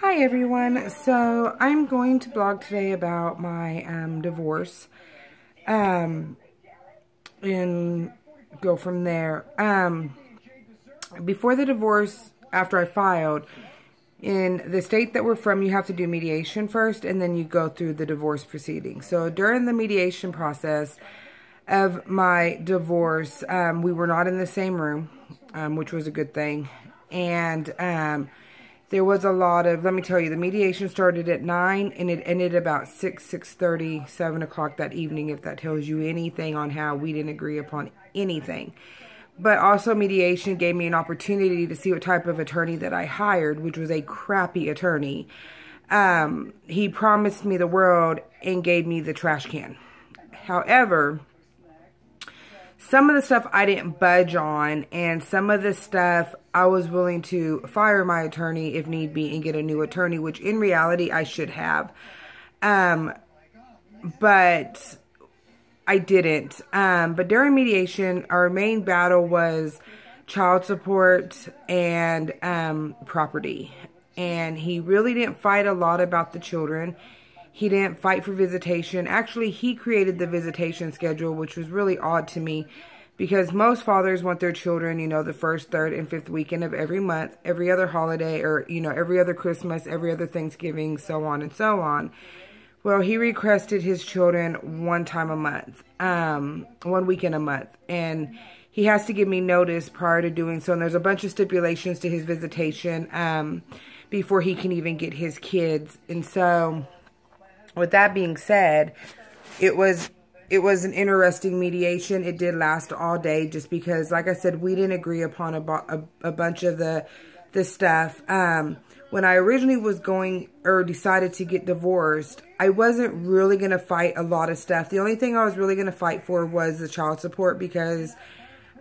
Hi everyone. So I'm going to blog today about my divorce and go from there. Before the divorce, after I filed, in the state that we're from, you have to do mediation first and then you go through the divorce proceedings. So during the mediation process of my divorce, we were not in the same room, which was a good thing. And there was a lot of, let me tell you, the mediation started at 9 and it ended about 6:30, 7 o'clock that evening, if that tells you anything on how we didn't agree upon anything. But also mediation gave me an opportunity to see what type of attorney that I hired, which was a crappy attorney. He promised me the world and gave me the trash can. However, some of the stuff I didn't budge on, and some of the stuff I was willing to fire my attorney if need be and get a new attorney, which in reality I should have. But I didn't. But during mediation, our main battle was child support and property. And he really didn't fight a lot about the children. He didn't fight for visitation. Actually, he created the visitation schedule, which was really odd to me because most fathers want their children, you know, the first, third, and fifth weekend of every month, every other holiday, or, you know, every other Christmas, every other Thanksgiving, so on and so on. Well, he requested his children one time a month, 1 weekend a month, and he has to give me notice prior to doing so, and there's a bunch of stipulations to his visitation before he can even get his kids. And so with that being said, it was an interesting mediation. It did last all day just because, like I said, we didn't agree upon a bunch of the stuff. When I originally was going or decided to get divorced, I wasn't really going to fight a lot of stuff. The only thing I was really going to fight for was the child support because,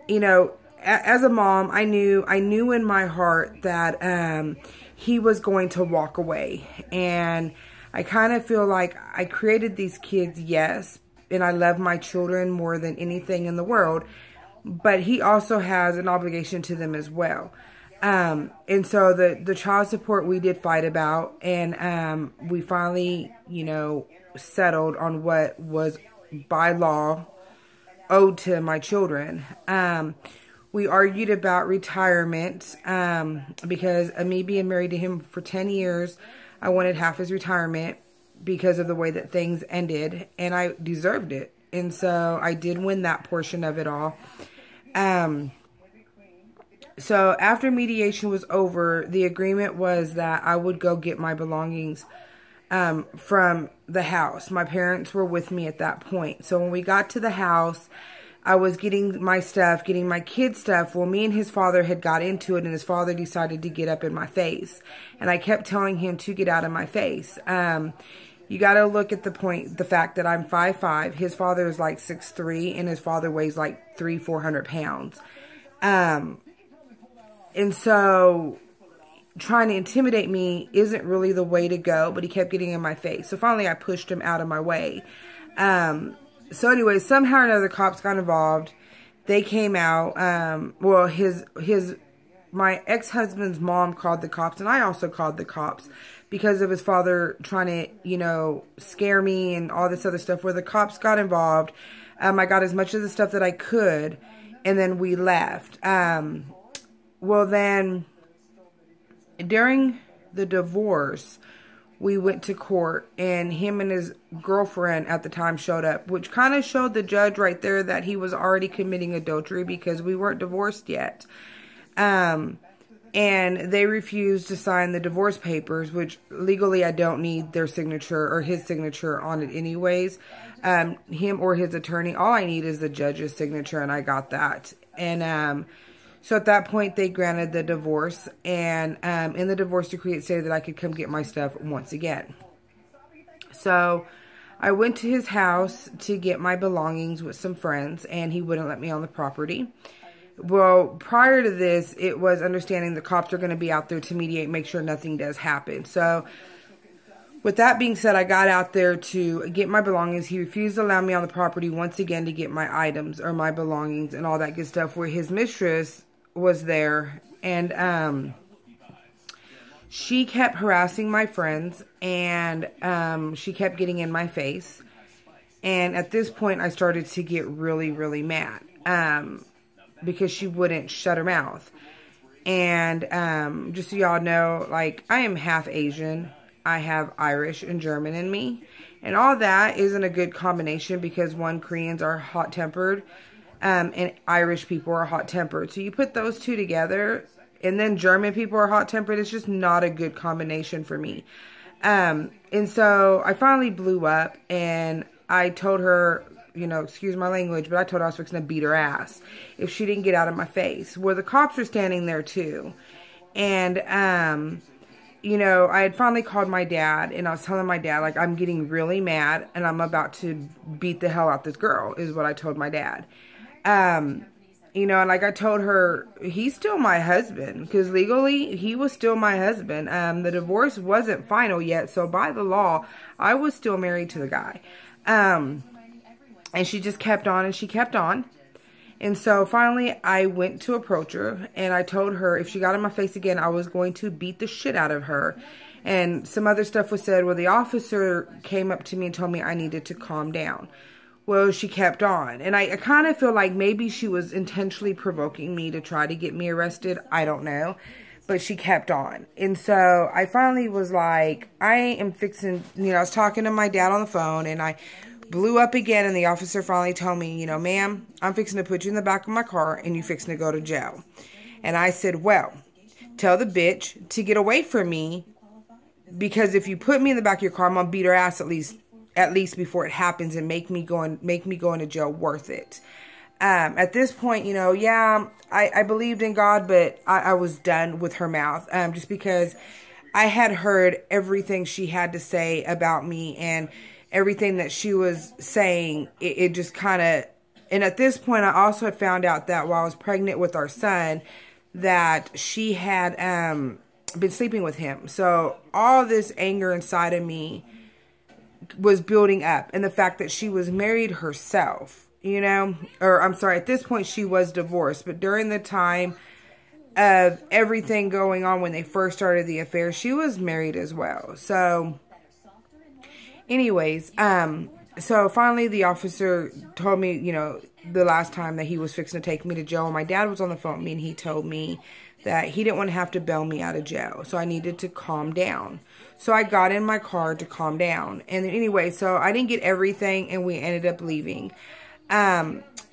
you know, as a mom, I knew in my heart that he was going to walk away. And I kind of feel like I created these kids, yes, and I love my children more than anything in the world, but he also has an obligation to them as well. And so the child support we did fight about, and we finally, you know, settled on what was by law owed to my children. We argued about retirement because of me being married to him for 10 years, I wanted half his retirement because of the way that things ended, and I deserved it. And so I did win that portion of it all. So after mediation was over, the agreement was that I would go get my belongings from the house. My parents were with me at that point. So when we got to the house, I was getting my stuff, getting my kids' stuff. Well, me and his father had got into it, and his father decided to get up in my face. And I kept telling him to get out of my face. You got to look at the fact that I'm 5'5". His father is like 6'3", and his father weighs like 400 pounds. And so trying to intimidate me isn't really the way to go, but he kept getting in my face. So finally I pushed him out of my way. So anyway, somehow or another, cops got involved. They came out. Well, my ex-husband's mom called the cops, and I also called the cops because of his father trying to, you know, scare me and all this other stuff. Where the cops got involved, I got as much of the stuff that I could, and then we left. Well, then during the divorce, we went to court, and him and his girlfriend at the time showed up, which kind of showed the judge right there that he was already committing adultery because we weren't divorced yet. And they refused to sign the divorce papers, which legally I don't need their signature or his signature on it anyways. Him or his attorney, all I need is the judge's signature, and I got that. And so at that point, they granted the divorce, and in the divorce decree, it said that I could come get my stuff once again. So I went to his house to get my belongings with some friends, and he wouldn't let me on the property. Well, prior to this, it was understanding the cops are going to be out there to mediate, make sure nothing does happen. So with that being said, I got out there to get my belongings. He refused to allow me on the property once again to get my items or my belongings and all that good stuff, where his mistress was there. And She kept harassing my friends, and she kept getting in my face. And at this point, I started to get really, really mad because she wouldn't shut her mouth. And just so y'all know, like, I am half Asian. I have Irish and German in me. And all that isn't a good combination because, one, Koreans are hot-tempered and Irish people are hot-tempered. So you put those two together, and then German people are hot-tempered. It's just not a good combination for me. And so I finally blew up, and I told her, you know, excuse my language, but I told her I was fixing to beat her ass if she didn't get out of my face. Well, the cops were standing there too. And, you know, I had finally called my dad, and I was telling my dad, like, I'm getting really mad, and I'm about to beat the hell out this girl, is what I told my dad. You know, and like I told her, he's still my husband, because legally, he was still my husband. The divorce wasn't final yet, so by the law, I was still married to the guy. And she just kept on, and she kept on. And so finally, I went to approach her, and I told her if she got in my face again, I was going to beat the shit out of her. And some other stuff was said. Well, the officer came up to me and told me I needed to calm down. Well, she kept on. And I kind of feel like maybe she was intentionally provoking me to try to get me arrested. I don't know. But she kept on. And so I finally was like, I am fixing, you know, I was talking to my dad on the phone, and I blew up again, and the officer finally told me, you know, ma'am, I'm fixing to put you in the back of my car, and you fixing to go to jail. And I said, well, tell the bitch to get away from me, because if you put me in the back of your car, I'm gonna beat her ass at least before it happens, and make me go into jail worth it. At this point, you know, yeah, I believed in God, but I was done with her mouth, just because I had heard everything she had to say about me, and everything that she was saying, it just kind of, and at this point, I also had found out that while I was pregnant with our son, that she had been sleeping with him. So all this anger inside of me was building up, and the fact that she was married herself, you know, or I'm sorry, at this point, she was divorced, but during the time of everything going on when they first started the affair, she was married as well. So anyways, so finally the officer told me, you know, the last time that he was fixing to take me to jail. And my dad was on the phone with me, and he told me that he didn't want to have to bail me out of jail. So I needed to calm down. So I got in my car to calm down. And anyway, so I didn't get everything, and we ended up leaving.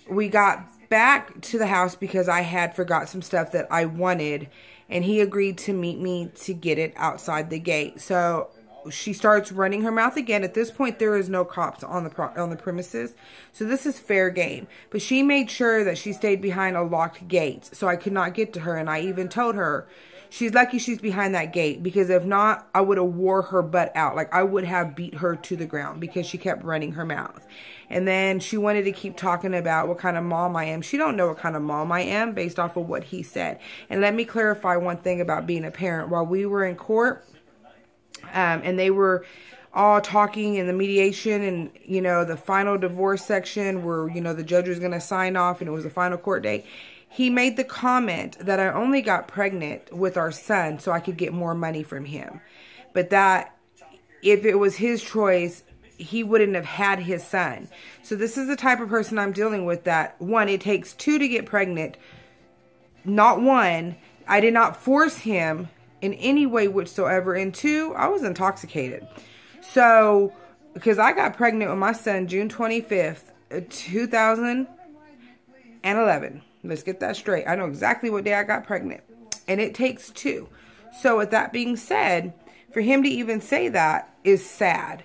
We got back to the house because I had forgot some stuff that I wanted, and he agreed to meet me to get it outside the gate. So she starts running her mouth again. At this point, there is no cops on the premises, so this is fair game. But she made sure that she stayed behind a locked gate, so I could not get to her. And I even told her, she's lucky she's behind that gate, because if not, I would have wore her butt out. Like, I would have beat her to the ground because she kept running her mouth. And then she wanted to keep talking about what kind of mom I am. She don't know what kind of mom I am based off of what he said. And let me clarify one thing about being a parent. While we were in court, and they were all talking in the mediation, and, you know, the final divorce section where, you know, the judge was going to sign off, and it was the final court date. He made the comment that I only got pregnant with our son so I could get more money from him. But that if it was his choice, he wouldn't have had his son. So this is the type of person I'm dealing with, that, one, it takes two to get pregnant, not one. I did not force him in any way whatsoever. And two, I was intoxicated. So, because I got pregnant with my son June 25th, 2011. Let's get that straight. I know exactly what day I got pregnant. And it takes two. So with that being said, for him to even say that is sad.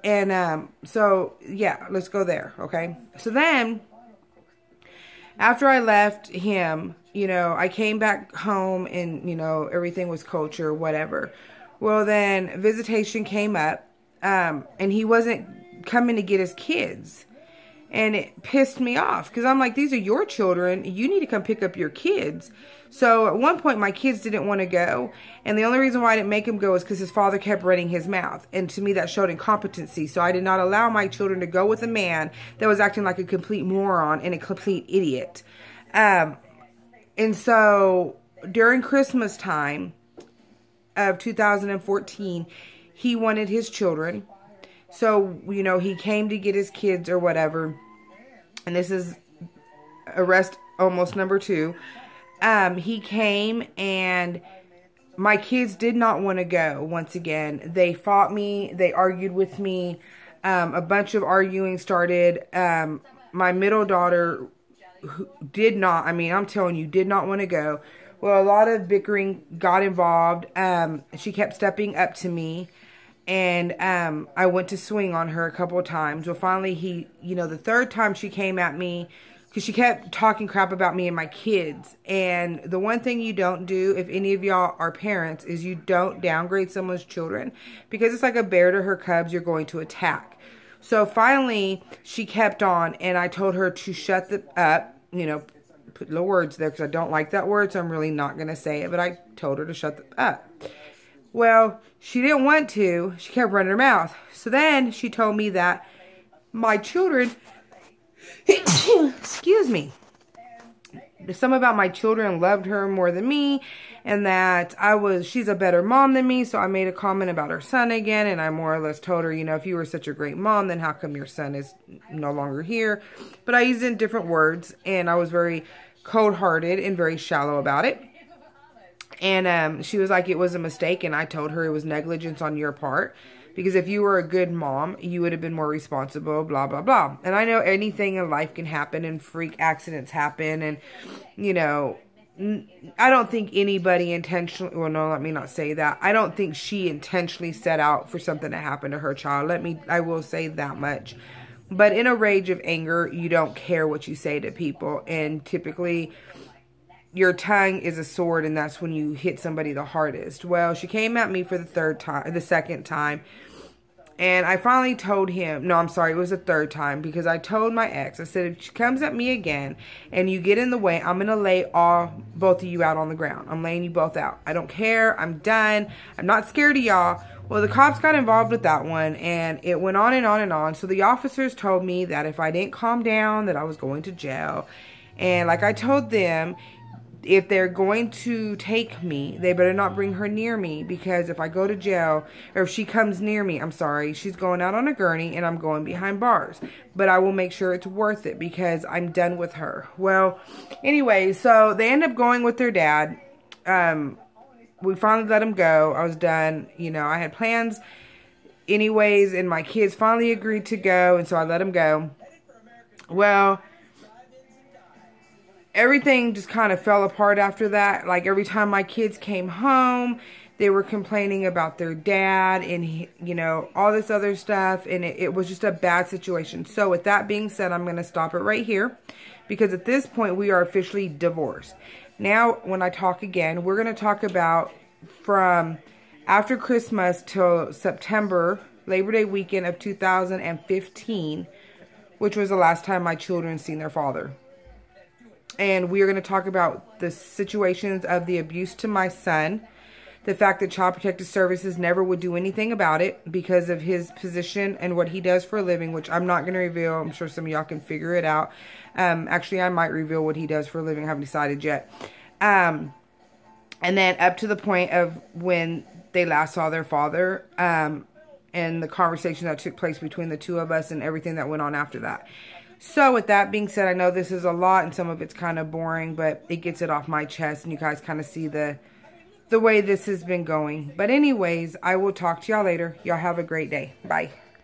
And so, yeah, let's go there, okay? So then, after I left him, you know, I came back home, and, you know, everything was kosher, whatever. Well, then visitation came up, and he wasn't coming to get his kids. And it pissed me off, because I'm like, these are your children. You need to come pick up your kids. So at one point, my kids didn't want to go. And the only reason why I didn't make him go is because his father kept running his mouth. And to me, that showed incompetency. So I did not allow my children to go with a man that was acting like a complete moron and a complete idiot. And so during Christmas time, of 2014, he wanted his children. So, you know, he came to get his kids or whatever. And this is arrest almost number 2. He came and my kids did not want to go once again. They fought me. They argued with me. A bunch of arguing started. My middle daughter did not, I mean, I'm telling you, did not want to go. Well, a lot of bickering got involved. She kept stepping up to me. And I went to swing on her a couple of times. Well, finally, the third time she came at me, because she kept talking crap about me and my kids. And the one thing you don't do, if any of y'all are parents, is you don't downgrade someone's children. Because it's like a bear to her cubs, you're going to attack. So finally, she kept on, and I told her to shut up, put little words there, because I don't like that word, so I'm really not going to say it. But I told her to shut up. Well, she didn't want to. She kept running her mouth. So then she told me that my children, excuse me, some about my children loved her more than me, and that she's a better mom than me. So I made a comment about her son again, and I more or less told her, if you were such a great mom, then how come your son is no longer here? But I used it in different words, and I was very cold-hearted and very shallow about it. And she was like, it was a mistake, and I told her it was negligence on your part. Because if you were a good mom, you would have been more responsible, blah, blah, blah. And I know anything in life can happen, and freak accidents happen. And, I don't think anybody intentionally, well, no, let me not say that. I don't think she intentionally set out for something to happen to her child. I will say that much. But in a rage of anger, you don't care what you say to people. And typically, your tongue is a sword, and that's when you hit somebody the hardest. Well, she came at me for the second time. And I finally told him, no, I'm sorry, it was the third time, because I told my ex, I said, if she comes at me again and you get in the way, I'm going to lay both of you out on the ground. I'm laying you both out. I don't care. I'm done. I'm not scared of y'all. Well, the cops got involved with that one, and it went on and on and on. So the officers told me that if I didn't calm down, that I was going to jail. And like I told them, if they're going to take me, they better not bring her near me, because if I go to jail, or if she comes near me, I'm sorry, she's going out on a gurney and I'm going behind bars. But I will make sure it's worth it, because I'm done with her. Well, anyway, so they end up going with their dad. We finally let him go. I was done. I had plans anyways, and my kids finally agreed to go, and so I let him go. Well, everything just kind of fell apart after that. Like, every time my kids came home, they were complaining about their dad and, all this other stuff. And it was just a bad situation. So with that being said, I'm going to stop it right here, because at this point we are officially divorced. Now, when I talk again, we're going to talk about from after Christmas till September, Labor Day weekend of 2015, which was the last time my children seen their father. And we are going to talk about the situations of the abuse to my son. The fact that Child Protective Services never would do anything about it because of his position and what he does for a living, which I'm not going to reveal. I'm sure some of y'all can figure it out. Actually, I might reveal what he does for a living. I haven't decided yet. And then up to the point of when they last saw their father, and the conversation that took place between the two of us and everything that went on after that. So with that being said, I know this is a lot and some of it's kind of boring, but it gets it off my chest and you guys kind of see the way this has been going. But anyways, I will talk to y'all later. Y'all have a great day. Bye.